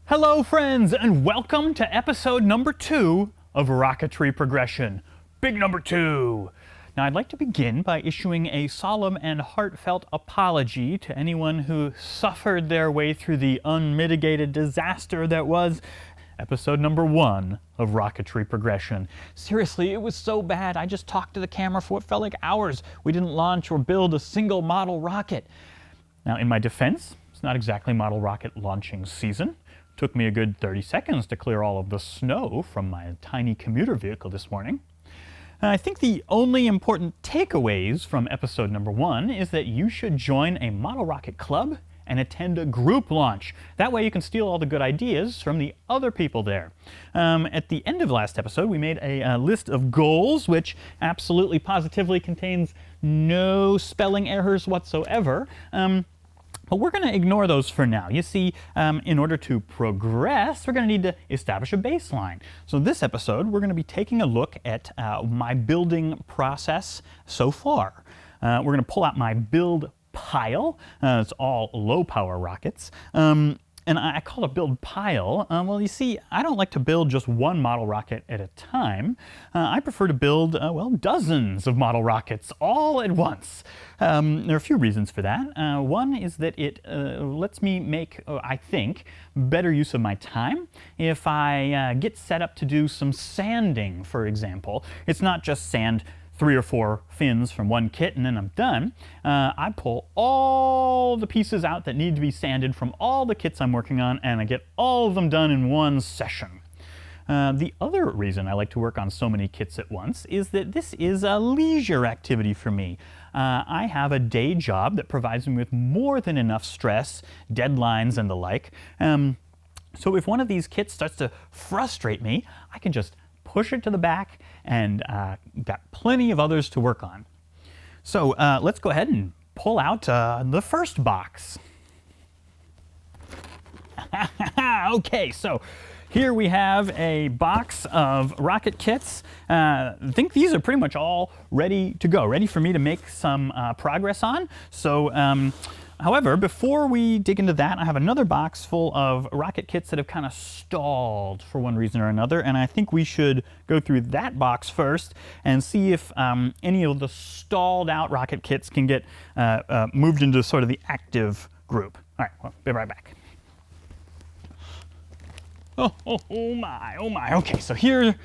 Hello friends, and welcome to episode number 2 of Rocketry Progression. Big number 2! Now I'd like to begin by issuing a solemn and heartfelt apology to anyone who suffered their way through the unmitigated disaster that was episode number 1 of Rocketry Progression. Seriously, it was so bad, I just talked to the camera for what felt like hours. We didn't launch or build a single model rocket. Now in my defense, it's not exactly model rocket launching season. Took me a good 30 seconds to clear all of the snow from my tiny commuter vehicle this morning. I think the only important takeaways from episode number 1 is that you should join a model rocket club and attend a group launch. That way you can steal all the good ideas from the other people there. At the end of last episode, we made a list of goals, which absolutely positively contains no spelling errors whatsoever. But we're going to ignore those for now. You see, in order to progress, we're going to need to establish a baseline. So this episode, we're going to be taking a look at my building process so far. We're going to pull out my build pile. It's all low-power rockets. And I call it build pile. Well, you see, I don't like to build just one model rocket at a time. I prefer to build, well, dozens of model rockets all at once. There are a few reasons for that. One is that it lets me make, I think, better use of my time. If I get set up to do some sanding, for example, it's not just sand 3 or 4 fins from one kit and then I'm done. I pull all the pieces out that need to be sanded from all the kits I'm working on, and I get all of them done in one session. The other reason I like to work on so many kits at once is that this is a leisure activity for me. I have a day job that provides me with more than enough stress, deadlines, and the like. So if one of these kits starts to frustrate me, I can just push it to the back and got plenty of others to work on. So let's go ahead and pull out the first box. Okay, so here we have a box of rocket kits. I think these are pretty much all ready to go, ready for me to make some progress on. So however, before we dig into that, I have another box full of rocket kits that have kind of stalled for one reason or another, and I think we should go through that box first and see if any of the stalled out rocket kits can get moved into sort of the active group. All right, well, be right back. Oh my. Okay, so here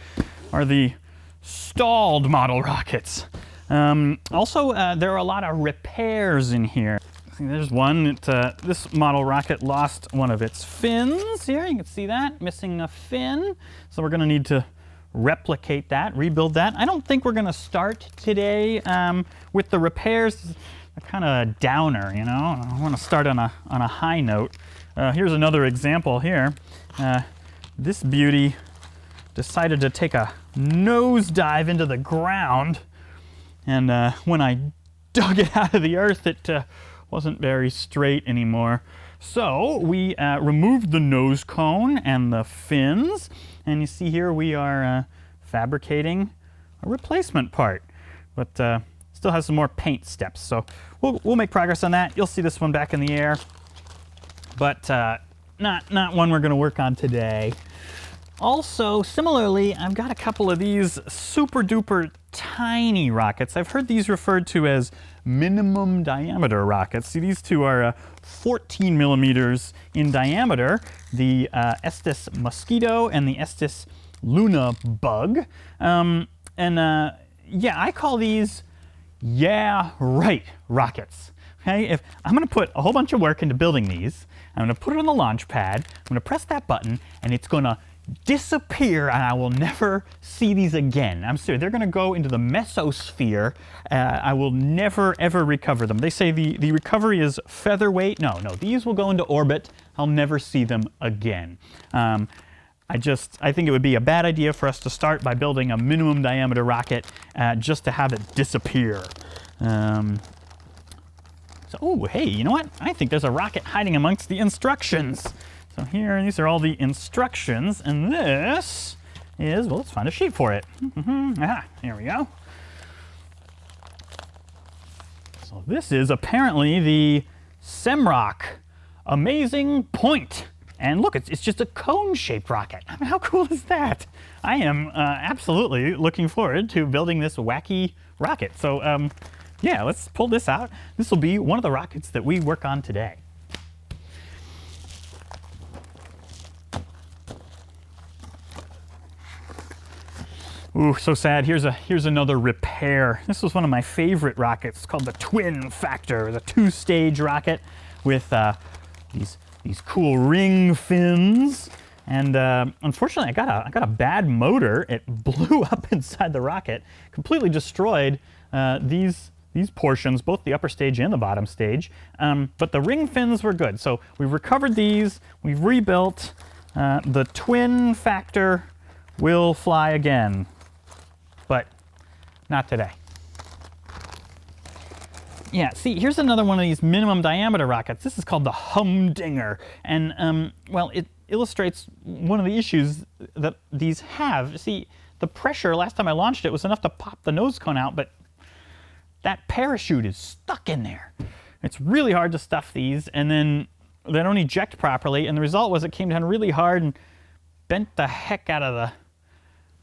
are the stalled model rockets. Also, there are a lot of repairs in here. There's one. This model rocket lost one of its fins here. You can see that, missing a fin. So we're going to need to replicate that, rebuild that. I don't think we're going to start today with the repairs. They're kind of a downer, you know. I want to start on a high note. Here's another example here. This beauty decided to take a nosedive into the ground. And when I dug it out of the earth, it wasn't very straight anymore. So we removed the nose cone and the fins, and you see here we are fabricating a replacement part, but still has some more paint steps. So we'll make progress on that. You'll see this one back in the air, but not one we're going to work on today. Also, similarly, I've got a couple of these super duper tiny rockets. I've heard these referred to as minimum diameter rockets. See, these two are 14 millimeters in diameter, the Estes Mosquito and the Estes Luna Bug. Yeah, I call these rockets. Okay, if I'm going to put a whole bunch of work into building these, I'm going to put it on the launch pad, I'm going to press that button, and it's going to disappear, and I will never see these again. I'm serious. They're going to go into the mesosphere. I will never, ever recover them. They say the recovery is featherweight. No, these will go into orbit. I'll never see them again. I think it would be a bad idea for us to start by building a minimum diameter rocket just to have it disappear. Oh, hey, you know what? I think there's a rocket hiding amongst the instructions. So here, these are all the instructions, and this is, well, let's find a sheet for it. Here we go. So this is apparently the Semrock Amazing Point And look, it's just a cone-shaped rocket. I mean, how cool is that? I am absolutely looking forward to building this wacky rocket. So yeah, let's pull this out. This will be one of the rockets that we work on today. Ooh, so sad. Here's another repair. This was one of my favorite rockets. It's called the Twin Factor, the two-stage rocket with these cool ring fins. And unfortunately, I got a bad motor. It blew up inside the rocket, completely destroyed these portions, both the upper stage and the bottom stage. But the ring fins were good. So we've recovered these. We've rebuilt. The Twin Factor will fly again. But not today. Yeah, see, here's another one of these minimum diameter rockets. This is called the Humdinger. And, well, it illustrates one of the issues that these have. See, the pressure, last time I launched it, was enough to pop the nose cone out, but that parachute is stuck in there. It's really hard to stuff these, and then they don't eject properly, and the result was it came down really hard and bent the heck out of the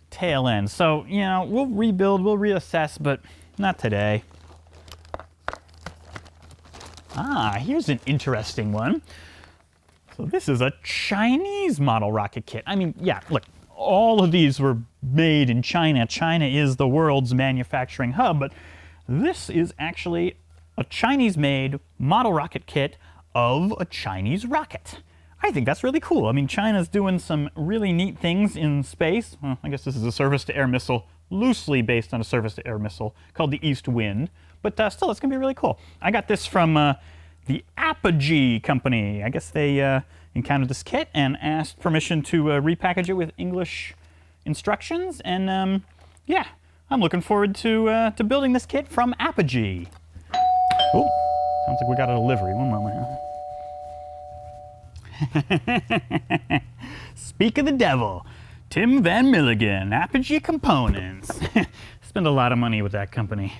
tail end. So, you know, we'll rebuild, we'll reassess, but not today. Ah, here's an interesting one. So this is a Chinese model rocket kit. I mean, yeah, look, all of these were made in China. China is the world's manufacturing hub, but this is actually a Chinese-made model rocket kit of a Chinese rocket. I think that's really cool. I mean, China's doing some really neat things in space. Well, I guess this is a surface-to-air missile, loosely based on a surface-to-air missile called the East Wind. But still, it's going to be really cool. I got this from the Apogee company. I guess they encountered this kit and asked permission to repackage it with English instructions. And yeah, I'm looking forward to building this kit from Apogee. Oh, sounds like we got a delivery. One moment. Speak of the devil, Tim Van Milligan, Apogee Components. Spend a lot of money with that company.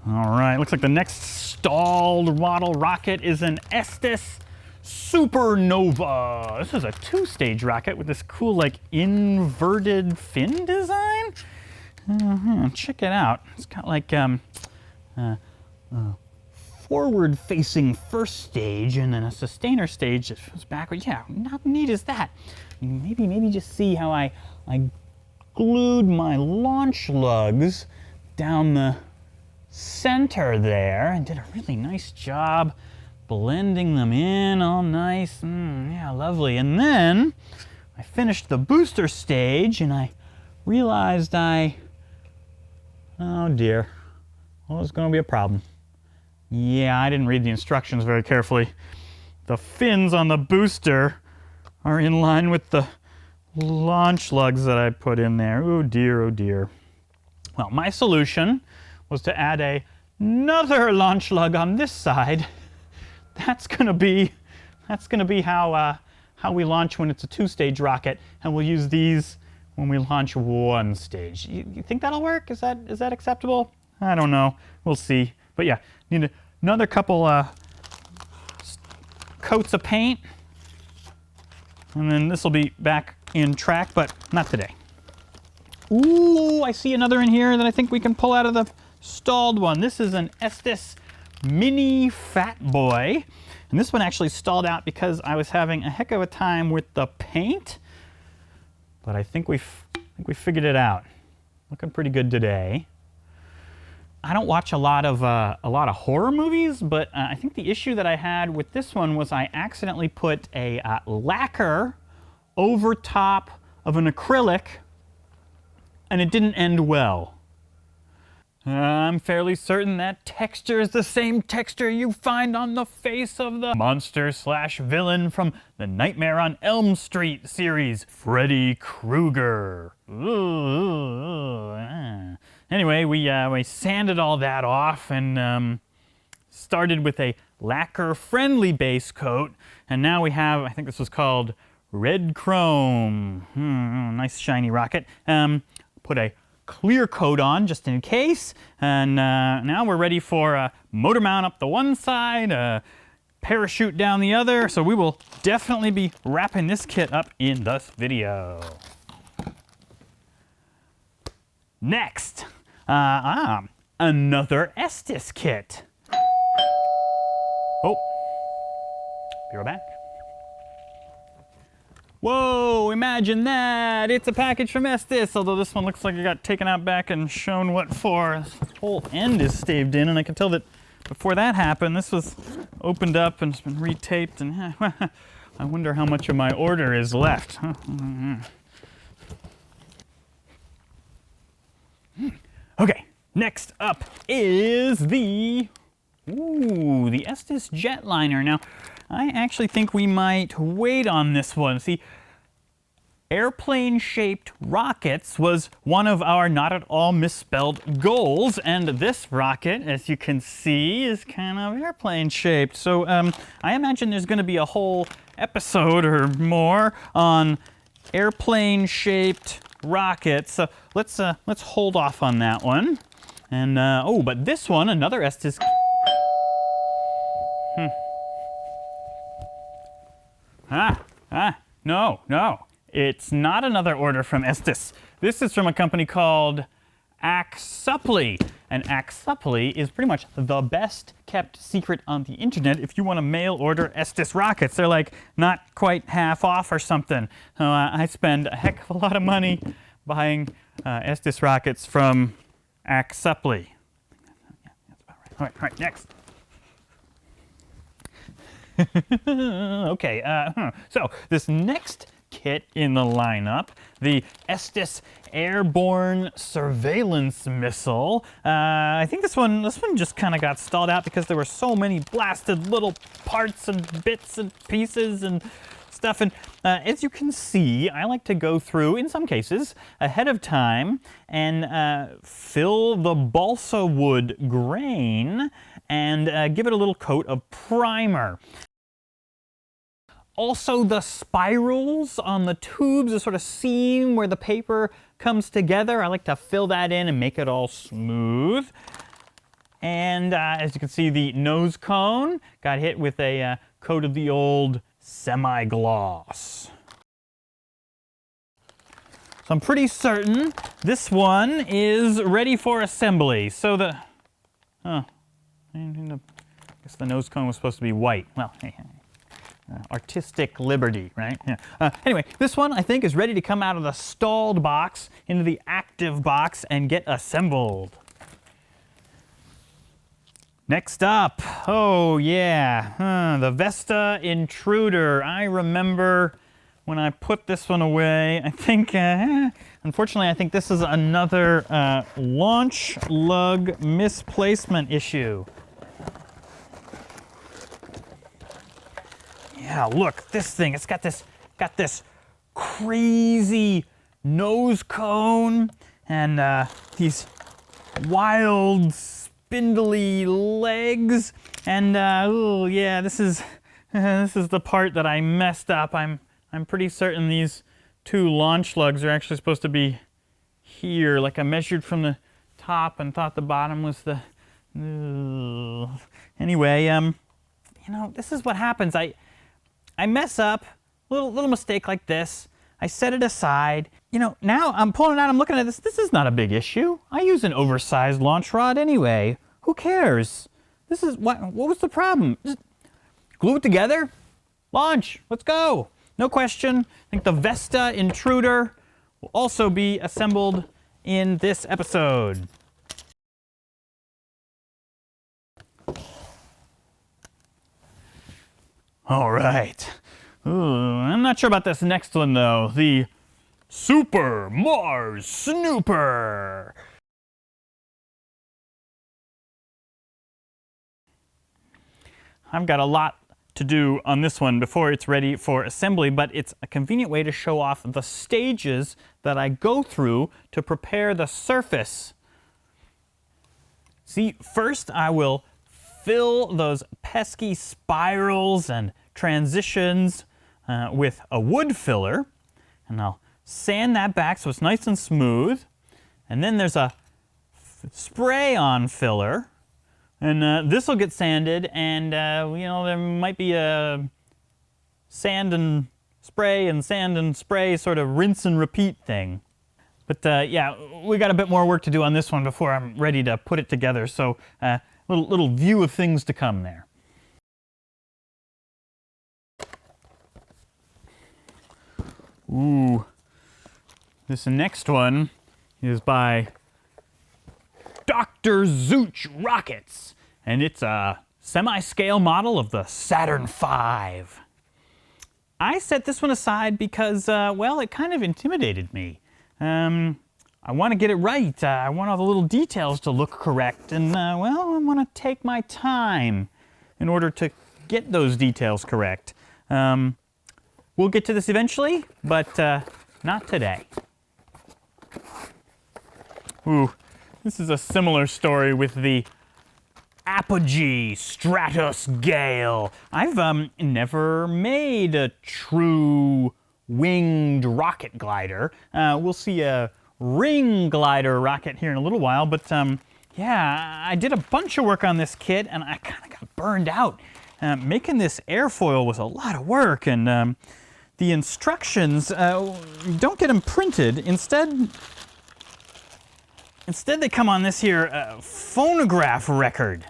All right, looks like the next stalled model rocket is an Estes Supernova. This is a two-stage rocket with this cool, like, inverted fin design. Check it out. It's got like forward-facing first stage and then a sustainer stage that goes backward. Yeah, how neat is that? Maybe just see how I glued my launch lugs down the center there and did a really nice job blending them in all nice. Yeah, lovely. And then I finished the booster stage and I realized oh dear, well, it's going to be a problem. Yeah, I didn't read the instructions very carefully. The fins on the booster are in line with the launch lugs that I put in there. Oh dear, oh dear. Well, my solution was to add another launch lug on this side. That's gonna be how we launch when it's a two-stage rocket, and we'll use these when we launch one stage. You think that'll work? Is that acceptable? I don't know. We'll see. But yeah, need another couple coats of paint, and then this will be back in track, but not today. Ooh, I see another in here that I think we can pull out of the stalled one. This is an Estes Mini Fat Boy. And this one actually stalled out because I was having a heck of a time with the paint. But I think we figured it out. Looking pretty good today. I don't watch a lot of horror movies, but I think the issue that I had with this one was I accidentally put a lacquer over top of an acrylic, and it didn't end well. I'm fairly certain that texture is the same texture you find on the face of the monster/villain from the Nightmare on Elm Street series, Freddy Krueger. Anyway, we sanded all that off and started with a lacquer-friendly base coat, and now we have, I think this was called, Red Chrome. Nice shiny rocket. Put a clear coat on just in case. And now we're ready for a motor mount up the one side, a parachute down the other. So we will definitely be wrapping this kit up in this video. Next, another Estes kit. Oh, be right back. Whoa, imagine that! It's a package from Estes, although this one looks like it got taken out back and shown what for. This whole end is staved in, and I can tell that before that happened, this was opened up and it's been retaped, and I wonder how much of my order is left. Okay, next up is the Estes jetliner. Now, I actually think we might wait on this one. See, airplane-shaped rockets was one of our not at all misspelled goals, and this rocket, as you can see, is kind of airplane-shaped. So I imagine there's going to be a whole episode or more on airplane-shaped rockets. So let's hold off on that one. And but this one, another Estes. No. It's not another order from Estes. This is from a company called Supply. And Supply is pretty much the best kept secret on the internet if you want to mail order Estes rockets. They're like not quite half off or something. So I spend a heck of a lot of money buying Estes rockets from Supply. That's about right. All right, next. Okay, so this next kit in the lineup, the Estes Airborne Surveillance Missile. I think this one just kind of got stalled out because there were so many blasted little parts and bits and pieces and stuff. And as you can see, I like to go through, in some cases, ahead of time and fill the balsa wood grain and give it a little coat of primer. Also, the spirals on the tubes, the sort of seam where the paper comes together, I like to fill that in and make it all smooth. And as you can see, the nose cone got hit with a coat of the old semi-gloss. So I'm pretty certain this one is ready for assembly. So I guess the nose cone was supposed to be white. Well, artistic liberty, right? Yeah. Anyway, this one I think is ready to come out of the stalled box into the active box and get assembled. Next up, oh yeah, the Vesta Intruder. I remember when I put this one away. I think, unfortunately, I think this is another launch lug misplacement issue. Yeah, look, this thing, it's got this crazy nose cone and these wild spindly legs. And oh yeah, this is the part that I messed up. I'm pretty certain these two launch lugs are actually supposed to be here. Like I measured from the top and thought the bottom was the. Anyway, you know, this is what happens. I mess up, little mistake like this. I set it aside. You know, now I'm pulling it out, I'm looking at this. This is not a big issue. I use an oversized launch rod anyway. Who cares? This is, what was the problem? Just glue it together, launch, let's go. No question. I think the Vesta Intruder will also be assembled in this episode. All right. Ooh, I'm not sure about this next one, though. The Super Mars Snooper. I've got a lot to do on this one before it's ready for assembly, but it's a convenient way to show off the stages that I go through to prepare the surface. See, first I will fill those pesky spirals and transitions with a wood filler, and I'll sand that back so it's nice and smooth. And then there's a spray-on filler. And this will get sanded, and you know, there might be a sand and spray sort of rinse and repeat thing. But yeah, we got a bit more work to do on this one before I'm ready to put it together. So little view of things to come there. Ooh, this next one is by Dr. Zooch Rockets, and it's a semi-scale model of the Saturn V. I set this one aside because, well, it kind of intimidated me. I want to get it right. I want all the little details to look correct, and, well, I want to take my time in order to get those details correct. We'll get to this eventually, but not today. Ooh, this is a similar story with the Apogee Stratos Gale. I've never made a true winged rocket glider. We'll see a ring glider rocket here in a little while, but yeah, I did a bunch of work on this kit and I kind of got burned out. Making this airfoil was a lot of work, and the instructions, don't get them printed. Instead they come on this here phonograph record.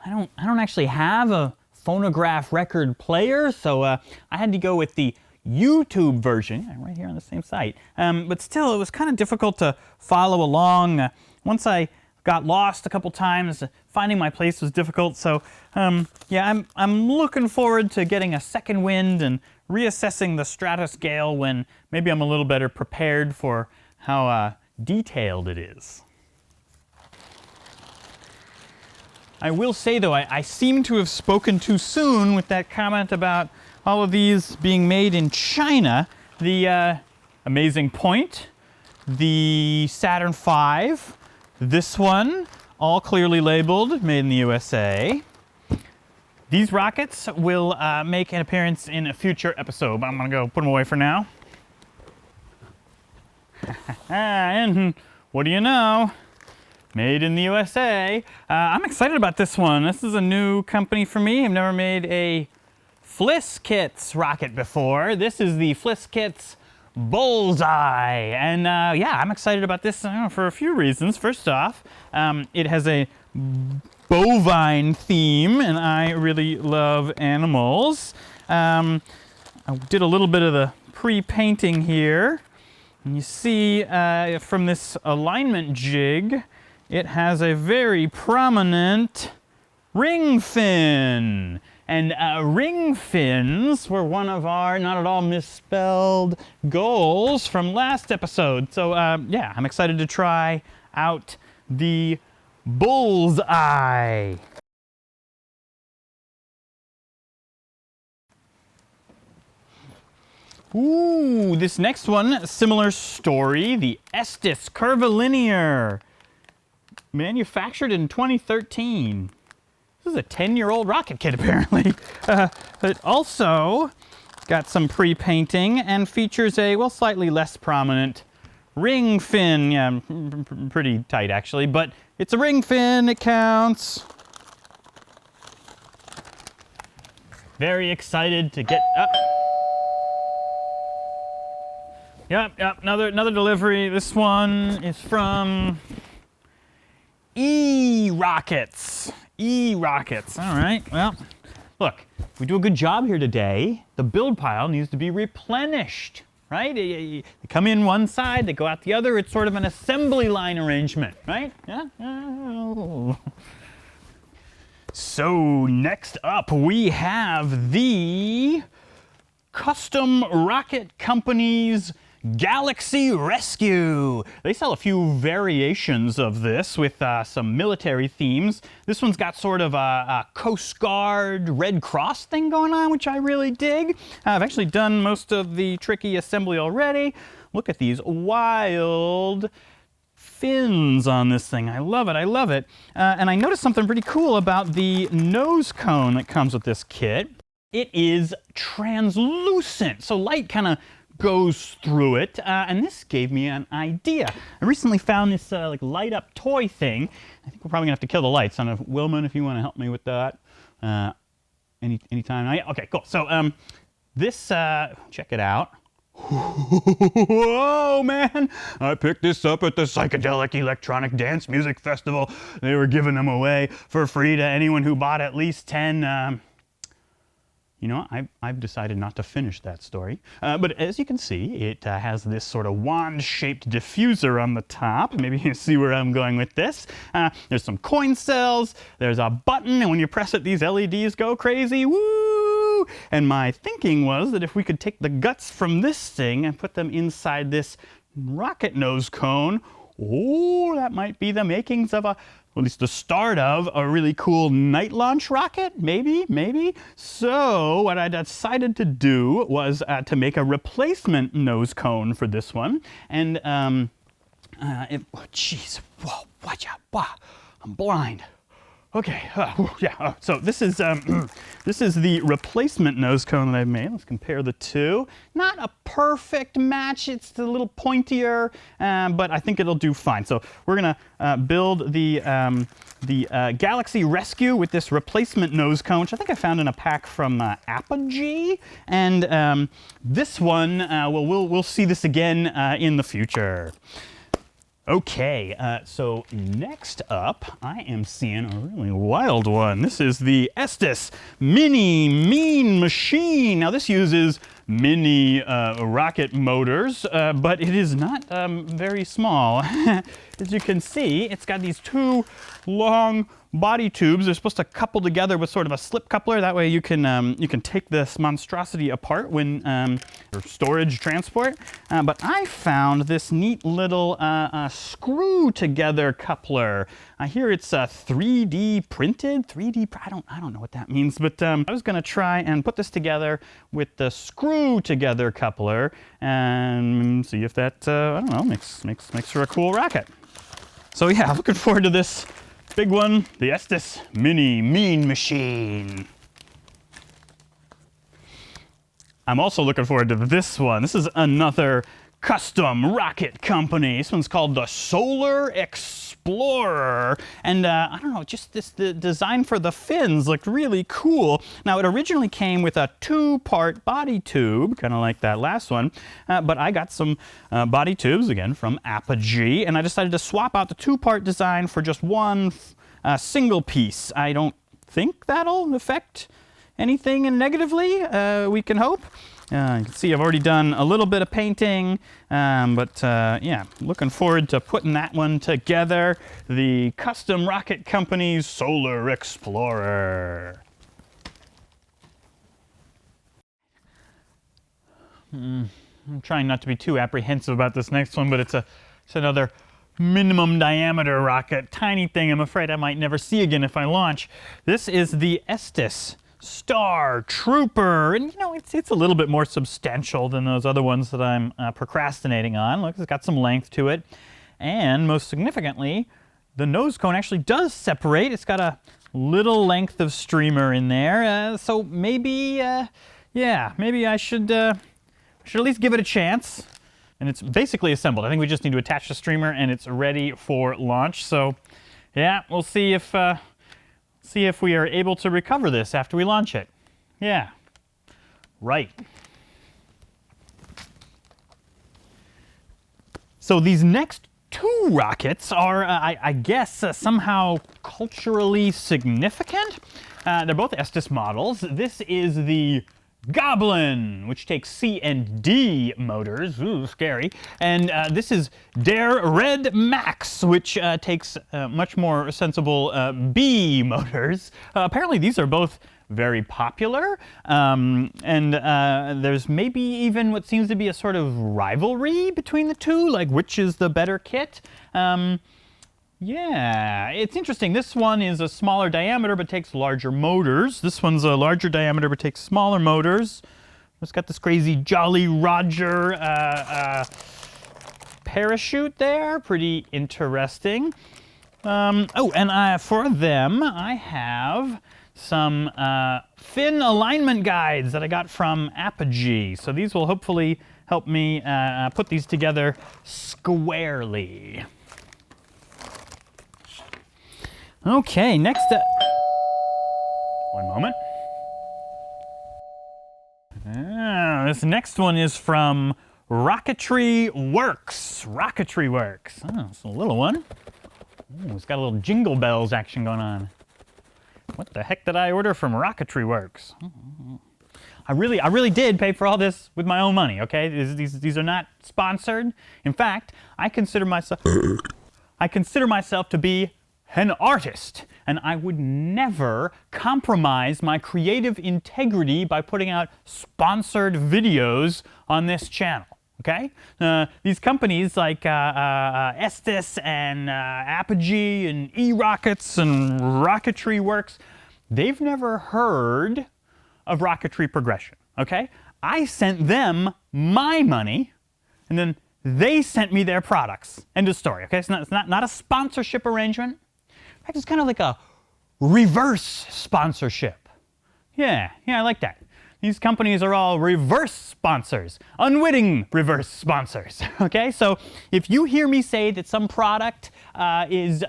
I don't actually have a phonograph record player, so I had to go with the YouTube version, right here on the same site. But still, it was kind of difficult to follow along. Once I got lost a couple times, finding my place was difficult. So yeah, I'm looking forward to getting a second wind and reassessing the Stratos Gale when maybe I'm a little better prepared for how detailed it is. I will say, though, I seem to have spoken too soon with that comment about all of these being made in China. The Amazing Point, the Saturn V, this one, all clearly labeled, made in the USA. These rockets will make an appearance in a future episode, but I'm going to go put them away for now. And what do you know? Made in the USA. I'm excited about this one. This is a new company for me. I've never made a Fliss-Kits rocket before. This is the Fliss-Kits Bullseye. And yeah, I'm excited about this for a few reasons. First off, it has a bovine theme, and I really love animals. I did a little bit of the pre-painting here. And you see from this alignment jig, it has a very prominent ring fin. And ring fins were one of our not at all misspelled goals from last episode. So yeah, I'm excited to try out the Bullseye. Ooh, this next one, similar story, the Estes Curvilinear. Manufactured in 2013. This is a 10-year-old rocket kit, apparently. It also got some pre-painting and features a, well, slightly less prominent ring fin. Yeah, pretty tight, actually, but it's a ring fin, it counts. Very excited to get up. Yep, another delivery. This one is from E-Rockets. E-Rockets. All right, well, look, if we do a good job here today, the build pile needs to be replenished, right? They come in one side, they go out the other. It's sort of an assembly line arrangement, right? Yeah. So next up, we have the Custom Rocket Company's Galaxy Rescue. They sell a few variations of this with some military themes. This one's got sort of a Coast Guard Red Cross thing going on, which I really dig. I've actually done most of the tricky assembly already. Look at these wild fins on this thing. I love it, I love it. And I noticed something pretty cool about the nose cone that comes with this kit. It is translucent, so light kind of goes through it, and this gave me an idea. I recently found this like light up toy thing. I think we're probably gonna have to kill the lights. I don't know, Wilman, if you want to help me with that. Anytime. Okay, cool. So this, check it out. Whoa, man! I picked this up at the Psychedelic Electronic Dance Music Festival. They were giving them away for free to anyone who bought at least 10. You know, I've decided not to finish that story. But as you can see, it has this sort of wand-shaped diffuser on the top. Maybe you see where I'm going with this. There's some coin cells. There's a button, and when you press it, these LEDs go crazy. Woo! And my thinking was that if we could take the guts from this thing and put them inside this rocket nose cone, oh, that might be the makings of a, at least the start of, a really cool night launch rocket, maybe. So what I decided to do was to make a replacement nose cone for this one. And, oh jeez, whoa, watch out, wow, I'm blind. Okay, yeah, so this is the replacement nose cone that I've made. Let's compare the two. Not a perfect match, it's a little pointier, but I think it'll do fine. So we're gonna build the Galaxy Rescue with this replacement nose cone, which I think I found in a pack from Apogee. And this one, we'll see this again in the future. Okay, so next up, I am seeing a really wild one. This is the Estes Mini Mean Machine. Now this uses mini rocket motors, but it is not very small. As you can see, it's got these two long body tubes. They're supposed to couple together with sort of a slip coupler. That way you can take this monstrosity apart when for storage transport. But I found this neat little screw together coupler. Here it's 3D printed. I don't know what that means, but I was going to try and put this together with the screw together coupler and see if that I don't know, makes for a cool rocket. So yeah, looking forward to this big one, the Estes Mini Mean Machine. I'm also looking forward to this one. This is another custom rocket company. This one's called the Solar Explorer. And I don't know, just the design for the fins looked really cool. Now it originally came with a 2-part body tube, kind of like that last one. But I got some body tubes, again, from Apogee. And I decided to swap out the 2-part design for just one single piece. I don't think that'll affect anything negatively, we can hope. You can see I've already done a little bit of painting, but yeah, looking forward to putting that one together. The Custom Rocket Company's Solar Explorer. I'm trying not to be too apprehensive about this next one, but it's another minimum diameter rocket. Tiny thing I'm afraid I might never see again if I launch. This is the Estes Star Trooper, and you know, it's a little bit more substantial than those other ones that I'm procrastinating on. Look, it's got some length to it, and most significantly, the nose cone actually does separate. It's got a little length of streamer in there, so maybe, yeah, maybe I should at least give it a chance. And it's basically assembled. I think we just need to attach the streamer, and it's ready for launch. So, yeah, we'll see if we are able to recover this after we launch it. Yeah, right. So these next two rockets are, I guess, somehow culturally significant. They're both Estes models. This is the Goblin, which takes C and D motors, ooh, scary. And this is Der Red Max, which takes much more sensible B motors. Apparently these are both very popular, and there's maybe even what seems to be a sort of rivalry between the two, like which is the better kit. Yeah, it's interesting. This one is a smaller diameter but takes larger motors. This one's a larger diameter but takes smaller motors. It's got this crazy Jolly Roger parachute there. Pretty interesting. Oh, and for them, I have some fin alignment guides that I got from Apogee. So these will hopefully help me put these together squarely. Okay, next up. One moment. This next one is from Rocketry Works. Rocketry Works. Oh, it's a little one. Ooh, it's got a little jingle bells action going on. What the heck did I order from Rocketry Works? I really did pay for all this with my own money, okay? These are not sponsored. In fact, I consider myself to be an artist, and I would never compromise my creative integrity by putting out sponsored videos on this channel, okay? These companies like Estes and Apogee and E-Rockets and Rocketry Works, they've never heard of Rocketry Progression, okay? I sent them my money, and then they sent me their products. End of story, okay? It's not a sponsorship arrangement. In fact, it's kind of like a reverse sponsorship. Yeah, I like that. These companies are all reverse sponsors, unwitting reverse sponsors, okay? So if you hear me say that some product is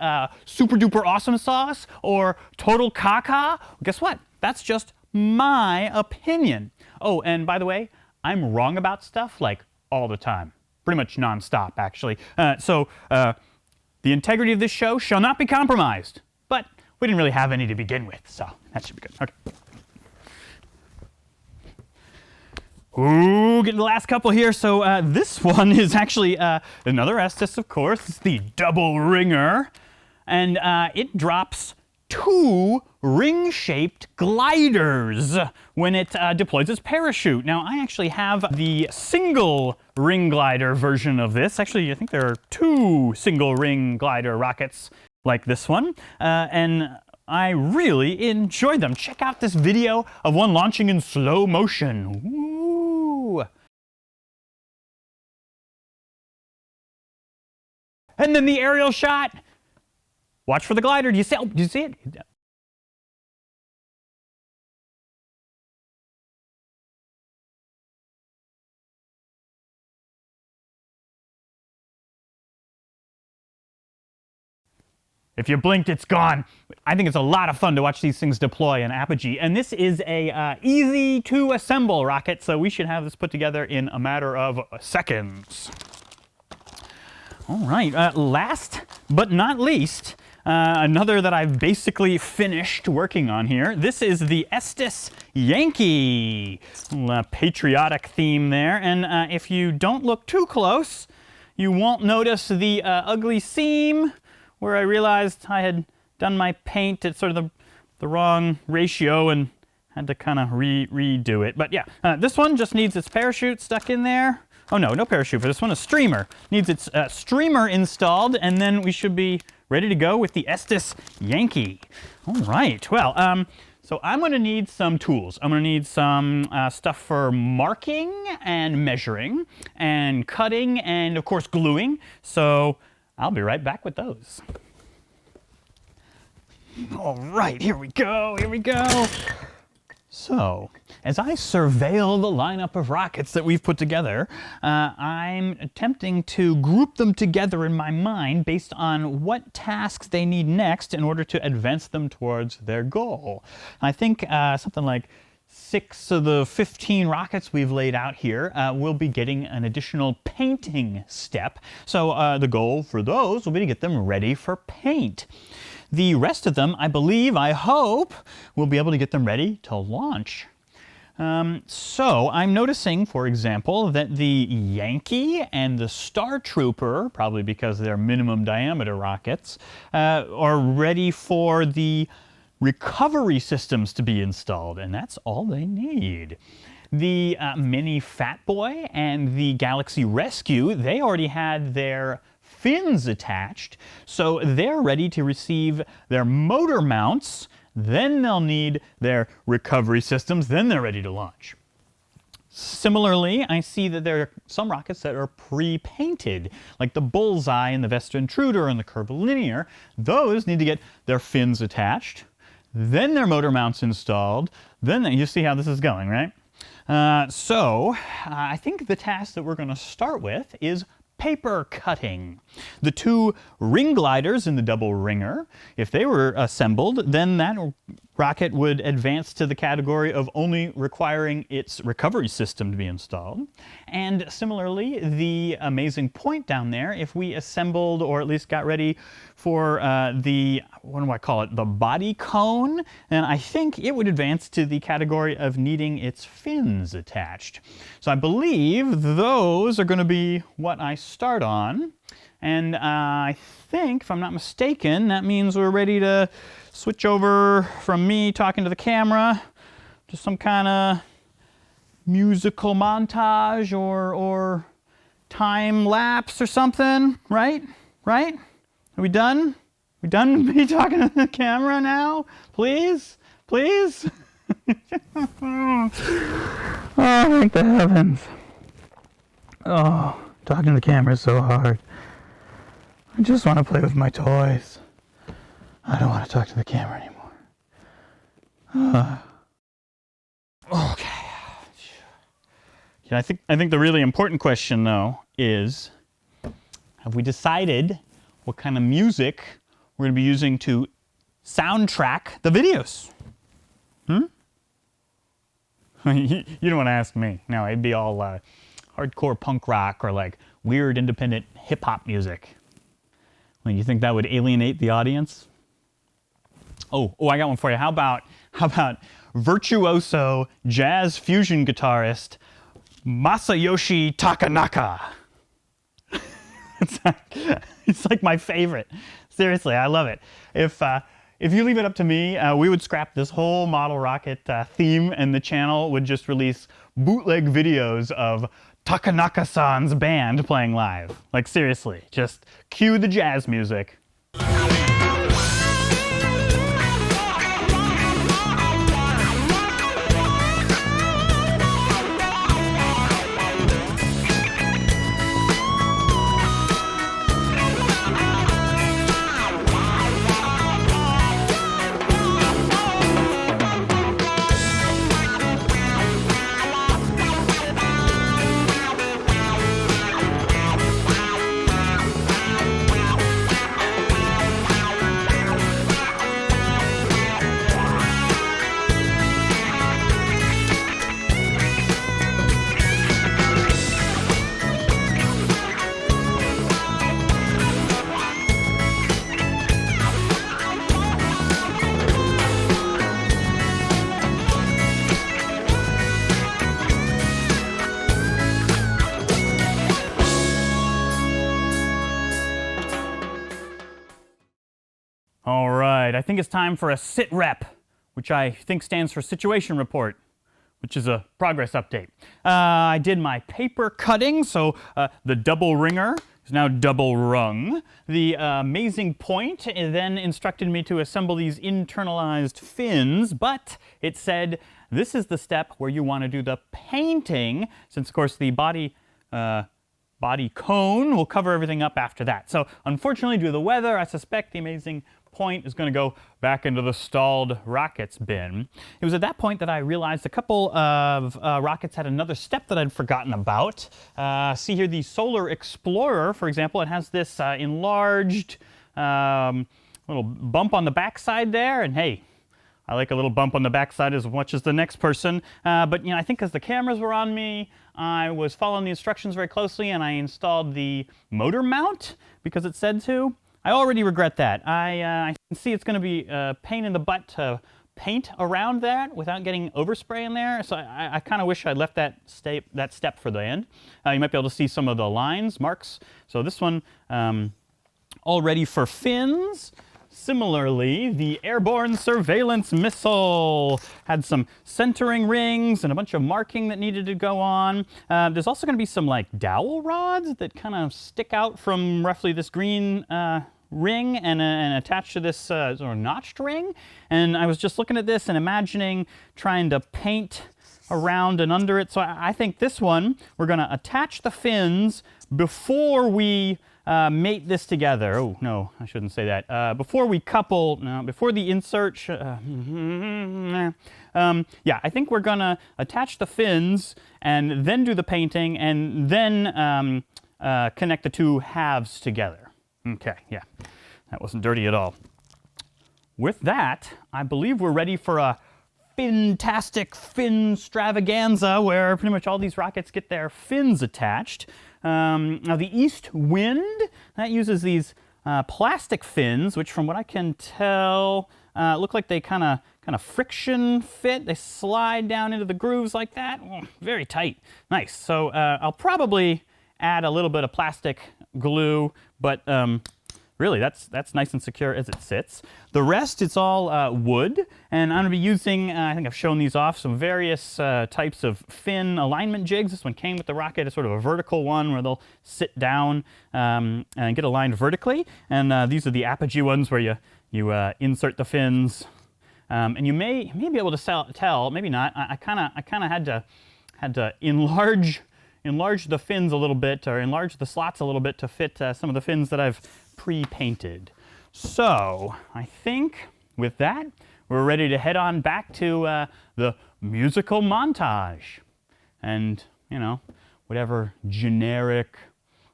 super duper awesome sauce or total caca, guess what? That's just my opinion. Oh, and by the way, I'm wrong about stuff like all the time. Pretty much nonstop, actually. The integrity of this show shall not be compromised. But we didn't really have any to begin with, so that should be good. Okay. Ooh, getting the last couple here. So this one is actually another Estes, of course. It's the double ringer. And it drops 2 ring-shaped gliders when it deploys its parachute. Now, I actually have the single ring glider version of this. Actually, I think there are 2 single ring glider rockets like this one. And I really enjoy them. Check out this video of one launching in slow motion. Woo! And then the aerial shot. Watch for the glider. Do you see? Oh, do you see it? If you blinked, it's gone. I think it's a lot of fun to watch these things deploy in Apogee. And this is a easy to assemble rocket, so we should have this put together in a matter of seconds. All right, last but not least, another that I've basically finished working on here. This is the Estes Yankee. Patriotic theme there. And if you don't look too close, you won't notice the ugly seam where I realized I had done my paint at sort of the wrong ratio and had to kind of redo it. But yeah, this one just needs its parachute stuck in there. Oh no, no parachute for this one, a streamer. Needs its streamer installed, and then we should be ready to go with the Estes Yankee. All right, well, so I'm going to need some tools. I'm going to need some stuff for marking and measuring and cutting and, of course, gluing. So I'll be right back with those. All right, here we go, here we go. So, as I surveil the lineup of rockets that we've put together, I'm attempting to group them together in my mind based on what tasks they need next in order to advance them towards their goal. I think something like 6 of the 15 rockets we've laid out here will be getting an additional painting step. So the goal for those will be to get them ready for paint. The rest of them, I believe, I hope, we'll be able to get them ready to launch. So I'm noticing, for example, that the Yankee and the Star Trooper, probably because they're minimum diameter rockets, are ready for the recovery systems to be installed, and that's all they need. The Mini Fat Boy and the Galaxy Rescue, they already had their fins attached, so they're ready to receive their motor mounts. Then they'll need their recovery systems, then they're ready to launch. Similarly, I see that there are some rockets that are pre-painted, like the Bullseye and the Vesta Intruder and the Curvilinear. Those need to get their fins attached, then their motor mounts installed, then you see how this is going, right? I think the task that we're going to start with is paper cutting. The two ring gliders in the double ringer, if they were assembled, then that rocket would advance to the category of only requiring its recovery system to be installed. And similarly, the amazing point down there, if we assembled or at least got ready for what do I call it, the body cone, then I think it would advance to the category of needing its fins attached. So I believe those are going to be what I start on. And I think, if I'm not mistaken, that means we're ready to switch over from me talking to the camera to some kind of musical montage or time lapse or something, right? Right? Are we done? We done with me talking to the camera now? Please? Please? Oh, thank the heavens. Oh, talking to the camera is so hard. I just want to play with my toys. I don't want to talk to the camera anymore. Okay. Yeah, I think the really important question, though, is have we decided what kind of music we're going to be using to soundtrack the videos? You don't want to ask me. No, it'd be all hardcore punk rock or like weird independent hip-hop music. Well, you think that would alienate the audience? Oh, I got one for you. How about virtuoso jazz fusion guitarist Masayoshi Takanaka? It's like my favorite. Seriously, I love it. If you leave it up to me, we would scrap this whole model rocket theme, and the channel would just release bootleg videos of Takanaka-san's band playing live. Like, seriously, just cue the jazz music. All right, I think it's time for a sit rep, which I think stands for situation report, which is a progress update. I did my paper cutting, so the double ringer is now double rung. The amazing point then instructed me to assemble these internalized fins, but it said this is the step where you want to do the painting, since of course the body cone will cover everything up after that. So unfortunately, due to the weather, I suspect the amazing point is going to go back into the stalled rockets bin. It was at that point that I realized a couple of rockets had another step that I'd forgotten about. See here, the Solar Explorer, for example, it has this enlarged little bump on the backside there, and hey, I like a little bump on the backside as much as the next person, but I think as the cameras were on me, I was following the instructions very closely, and I installed the motor mount because it said to. I already regret that. I can see it's going to be a pain in the butt to paint around that without getting overspray in there, so I kind of wish I'd left that step for the end. You might be able to see some of the lines, marks. So this one, all ready for fins. Similarly, the airborne surveillance missile had some centering rings and a bunch of marking that needed to go on. There's also going to be some like dowel rods that kind of stick out from roughly this green ring and attached to this sort of notched ring. And I was just looking at this and imagining trying to paint around and under it. So I think this one, we're going to attach the fins before we mate this together. Oh, no, I shouldn't say that. Before we couple, no, before the insert, yeah, I think we're going to attach the fins and then do the painting and then connect the two halves together. Okay, yeah, that wasn't dirty at all. With that, I believe we're ready for a fantastic fin stravaganza where pretty much all these rockets get their fins attached. Now the east wind, that uses these plastic fins, which from what I can tell look like they kind of friction fit. They slide down into the grooves like that. Oh, very tight. Nice. So I'll probably add a little bit of plastic glue, but really, that's nice and secure as it sits. The rest, it's all wood, and I'm going to be using, I think I've shown these off, some various types of fin alignment jigs. This one came with the rocket. It's sort of a vertical one where they'll sit down and get aligned vertically. And these are the apogee ones where you insert the fins. And you may be able to tell, maybe not. I kind of had to enlarge the fins a little bit, or enlarge the slots a little bit to fit some of the fins that I've pre-painted. So I think with that, we're ready to head on back to the musical montage. And, you know, whatever generic,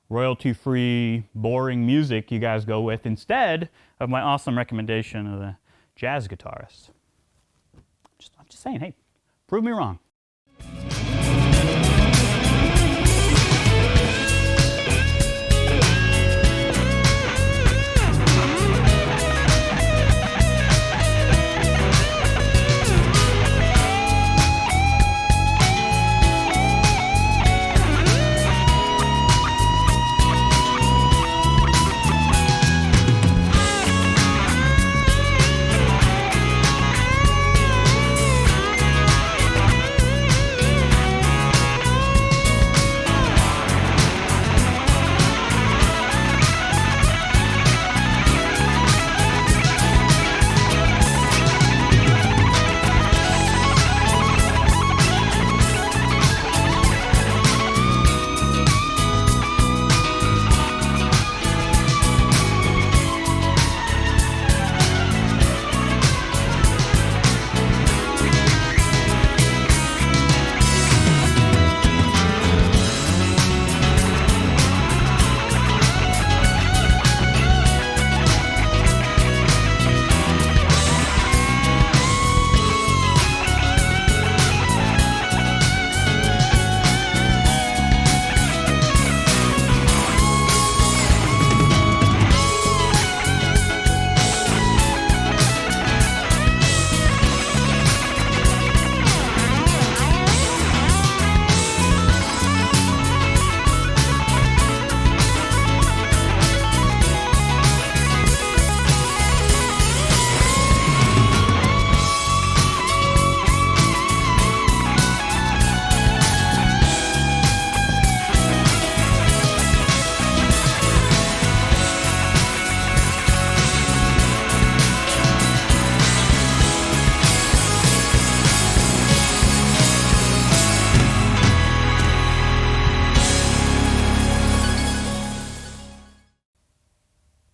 royalty-free, boring music you guys go with instead of my awesome recommendation of the jazz guitarist. I'm just saying, hey, prove me wrong.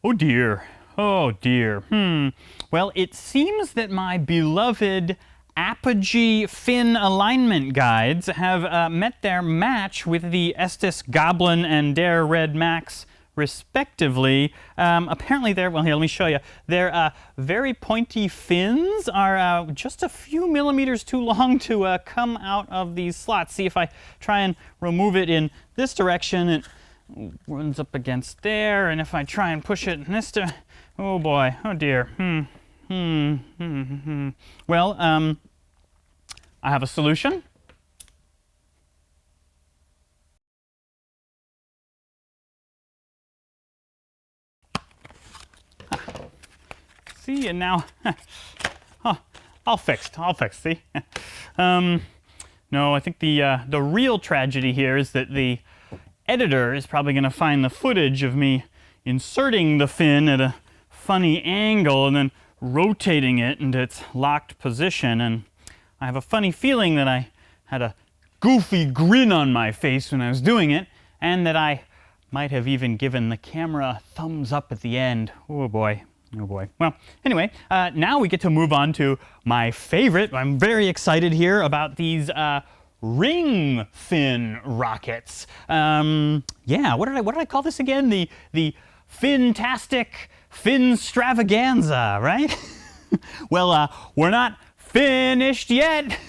Oh dear, oh dear. Well, it seems that my beloved apogee fin alignment guides have met their match with the Estes Goblin and Dare Red Max, respectively. Apparently they're, well, here, let me show you. Their very pointy fins are just a few millimeters too long to come out of these slots. See, if I try and remove it in this direction, it runs up against there, and if I try and push it in this direction, oh boy, oh dear. Well, I have a solution. See, and now, oh, all fixed, see? No, I think the real tragedy here is that the editor is probably going to find the footage of me inserting the fin at a funny angle and then rotating it into its locked position, and I have a funny feeling that I had a goofy grin on my face when I was doing it, and that I might have even given the camera a thumbs up at the end. Oh boy. Oh boy. Well, anyway, now we get to move on to my favorite. I'm very excited here about these ring fin rockets. Yeah, what did I call this again? The Fintastic Finstravaganza, right? Well, we're not finished yet.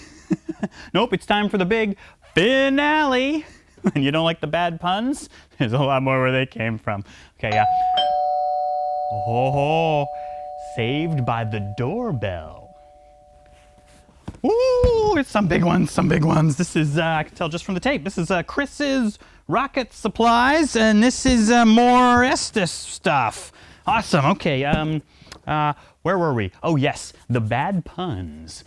Nope, it's time for the big finale. And you don't like the bad puns? There's a lot more where they came from. Okay, yeah. Oh, saved by the doorbell. Ooh, it's some big ones, some big ones. This is, I can tell just from the tape, this is Chris's Rocket Supplies, and this is more Estes stuff. Awesome, okay, where were we? Oh yes, the bad puns.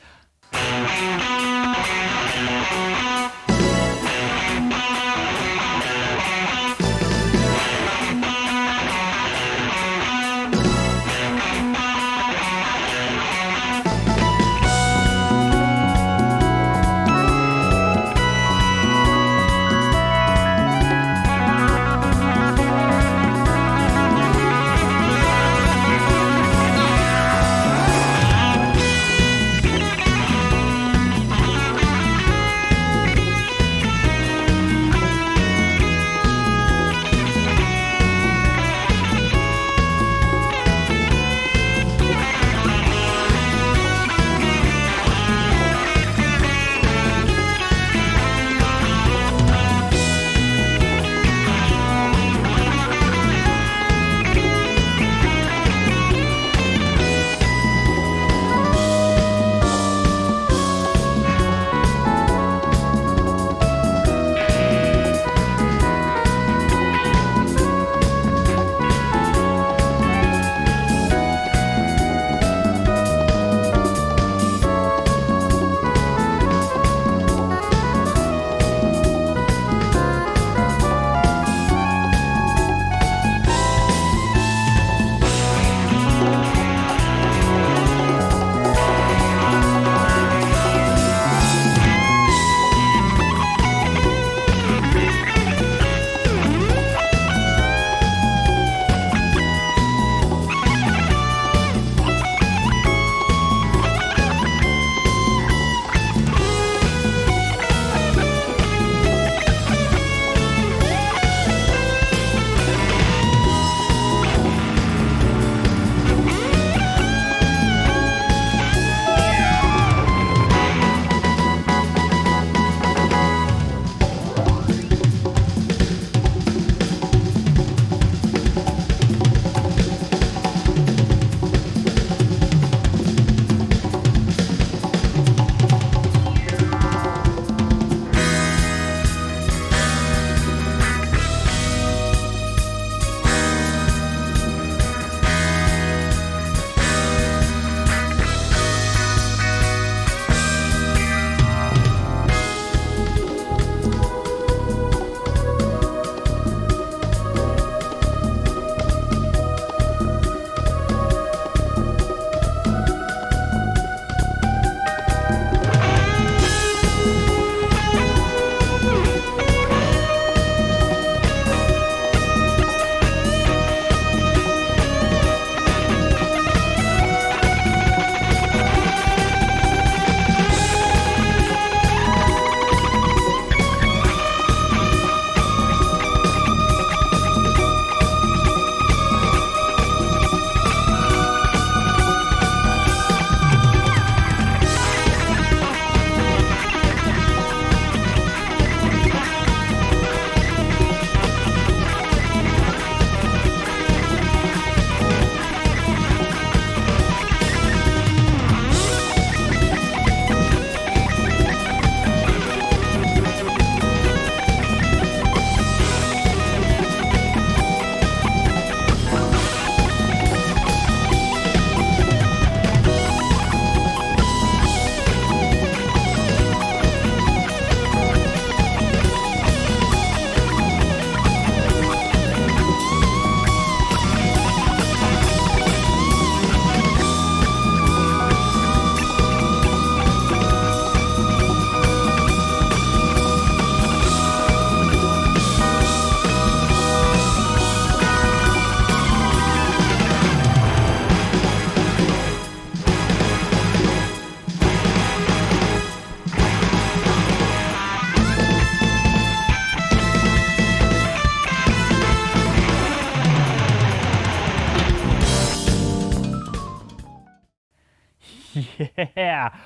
Yeah,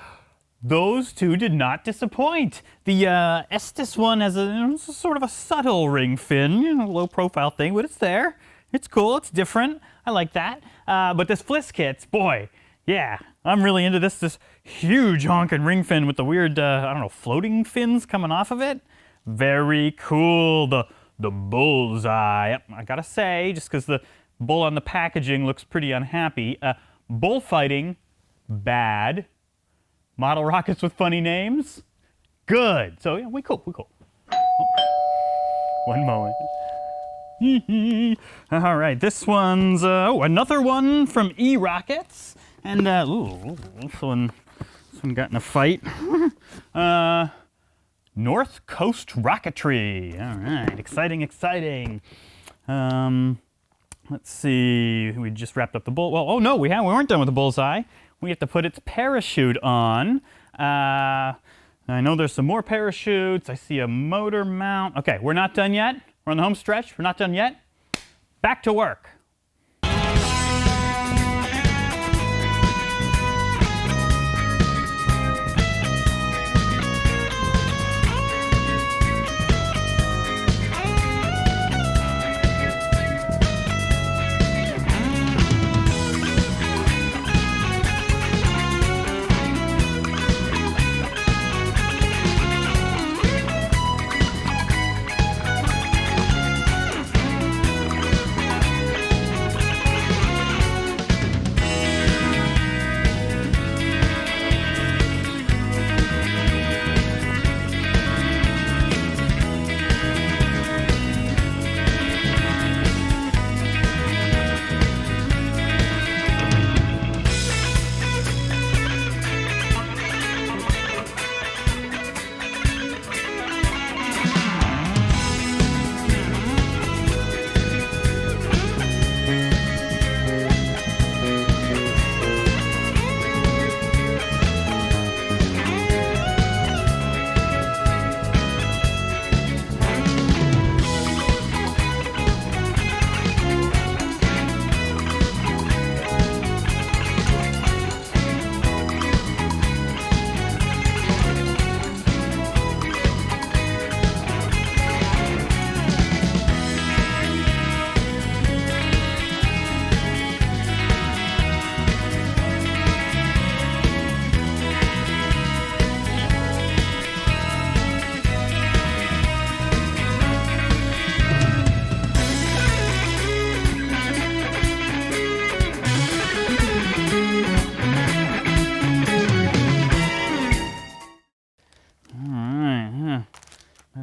those two did not disappoint. The Estes one has a sort of a subtle ring fin, a low profile thing, but it's there. It's cool, it's different. I like that. But this Fliskits, boy, yeah, I'm really into this huge honking ring fin with the weird, I don't know, floating fins coming off of it. Very cool. The bullseye. Yep, I gotta say, just because the bull on the packaging looks pretty unhappy. Bullfighting, bad. Model rockets with funny names, good. So yeah, we cool. Oh, one moment. All right, this one's another one from E-Rockets, and this one got in a fight. North Coast Rocketry. All right, exciting. Let's see. We just wrapped up the bull. Well, oh no, we weren't done with the bullseye. We have to put its parachute on. I know there's some more parachutes. I see a motor mount. Okay, we're not done yet. We're on the home stretch. We're not done yet. Back to work.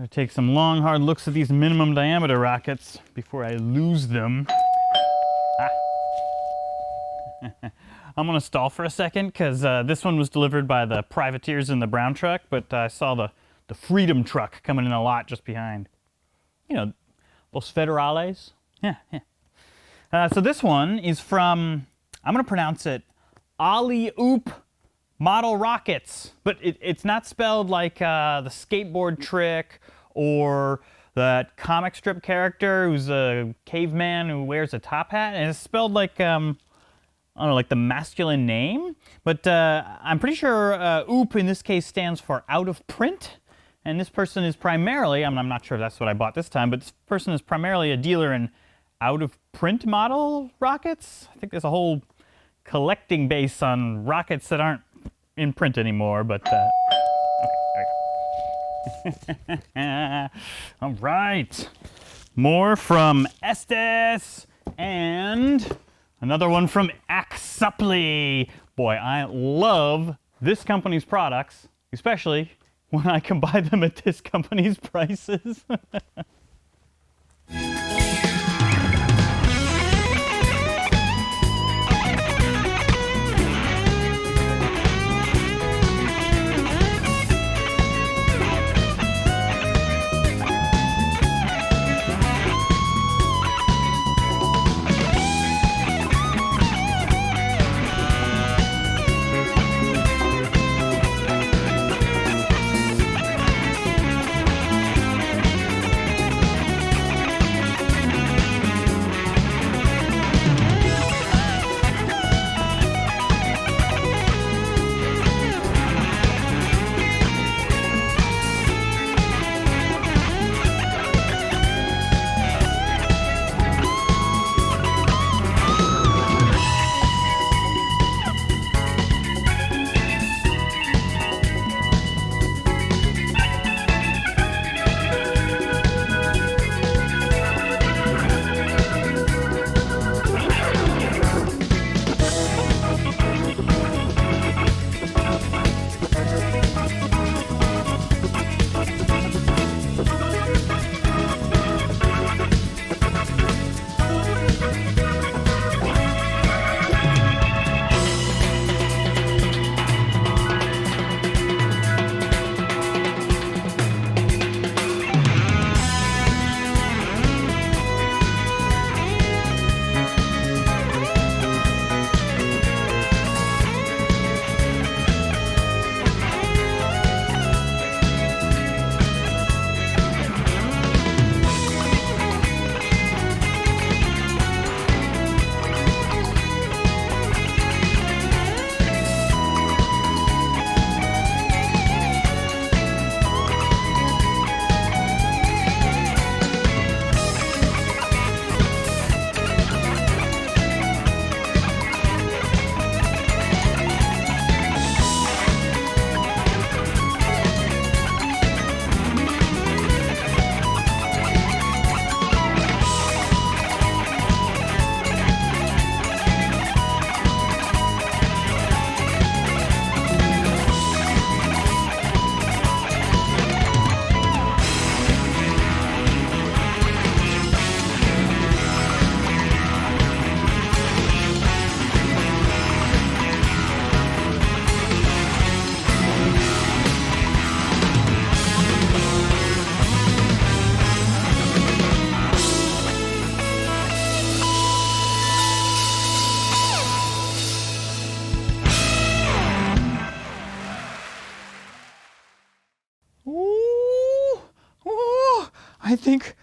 Take some long, hard looks at these minimum diameter rockets before I lose them. I'm gonna stall for a second because this one was delivered by the privateers in the brown truck, but I saw the Freedom truck coming in a lot just behind. You know, Los Federales. Yeah. So this one is from, I'm gonna pronounce it, Ollie Oop Model Rockets, but it's not spelled like the skateboard trick or that comic strip character who's a caveman who wears a top hat, and it's spelled like I don't know, like the masculine name, but I'm pretty sure OOP in this case stands for out of print, and this person is primarily, I'm not sure if that's what I bought this time, but this person is primarily a dealer in out of print model rockets. I think there's a whole collecting base on rockets that aren't in print anymore, but okay, there you go. All right, more from Estes and another one from Axupli. Boy, I love this company's products, especially when I can buy them at this company's prices. I think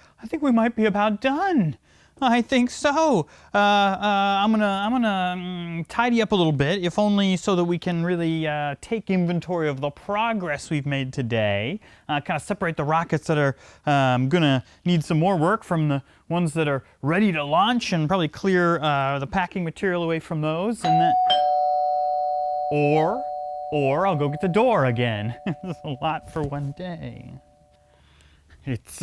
we might be about done. I think so. I'm gonna tidy up a little bit, if only so that we can really take inventory of the progress we've made today. Kind of separate the rockets that are gonna need some more work from the ones that are ready to launch, and probably clear the packing material away from those, and then, or I'll go get the door again. It's a lot for one day. It's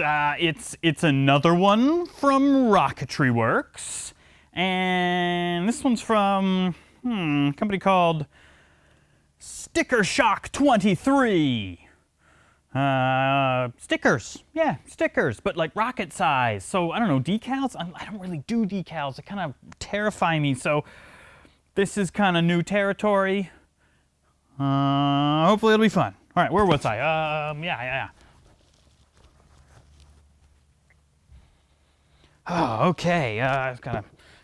another one from Rocketry Works, and this one's from a company called Sticker Shock 23. Stickers, yeah, stickers, but like rocket size. So I don't know, decals. I don't really do decals. They kind of terrify me. So this is kind of new territory. Hopefully it'll be fun. All right, where was I? Yeah. Oh, okay. I've got to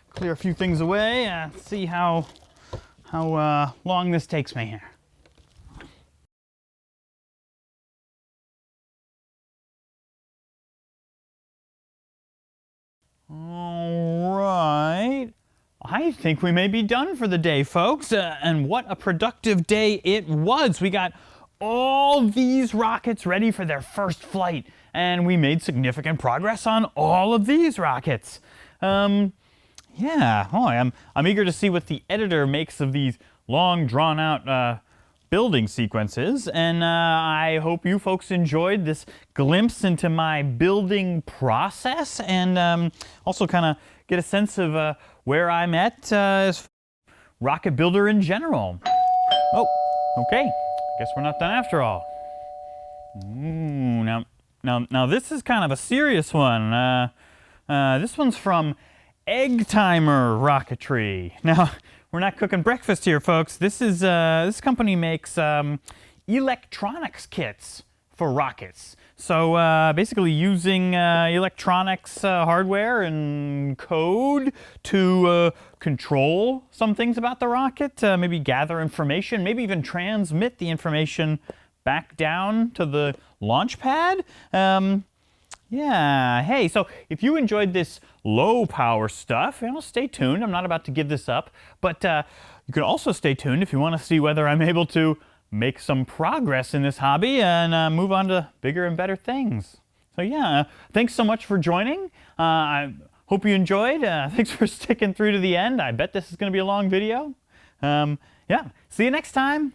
clear a few things away. See how long this takes me here. All right. I think we may be done for the day, folks. And what a productive day it was. We got all these rockets ready for their first flight, and we made significant progress on all of these rockets. Yeah, I'm eager to see what the editor makes of these long, drawn-out building sequences, and I hope you folks enjoyed this glimpse into my building process, and also kind of get a sense of where I'm at as rocket builder in general. Oh, okay. Guess we're not done after all. Ooh, now this is kind of a serious one. This one's from Egg Timer Rocketry. Now, we're not cooking breakfast here, folks. This company makes electronics kits for rockets. So basically using electronics hardware and code to control some things about the rocket, maybe gather information, maybe even transmit the information back down to the launch pad. Yeah, hey, so if you enjoyed this low power stuff, stay tuned. I'm not about to give this up, but you can also stay tuned if you want to see whether I'm able to make some progress in this hobby and move on to bigger and better things. So yeah, thanks so much for joining. I hope you enjoyed. Thanks for sticking through to the end. I bet this is going to be a long video. Yeah, see you next time.